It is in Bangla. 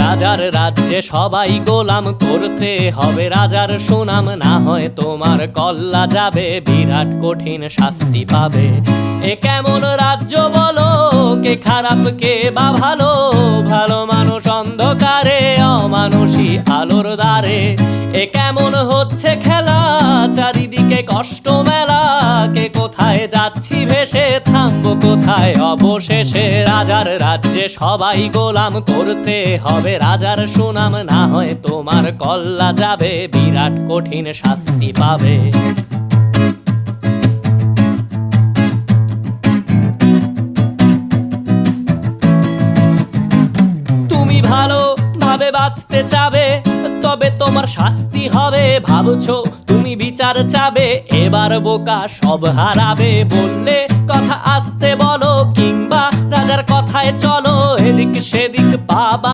রাজার রাজ্যে সবাই গোলাম, করতে হবে রাজার সুনাম, না হয় তোমার কল্লা যাবে, বিরাট কঠিন শাস্তি পাবে। এ কেমন রাজ্য বলো, কে খারাপ কে বা ভালো, ভালো মানুষ অন্ধকারে, অমানুষী আলোর দ্বারে। এ কেমন হচ্ছে খেলা, চারিদিকে কষ্ট মেলা, কে কোথায় যাচ্ছি ভেসে, থামবো কোথায় অবশেষে। রাজার রাজ্যে সবাই গোলাম, করতে হবে রাজার সুনাম, না হয় তোমার কল্লা যাবে, বিরাট কঠিন শাস্তি পাবে। তুমি ভালো ভাবে বাঁচতে চাবে, তবে তোমার শাস্তি হবে। ভাবছো তুমি বিচার চাবে, এবার বোকা সব হারাবে। বললে কথা আসতে বলো, কিংবা রাজার কথায় চলো, এদিক সেদিক বাবা।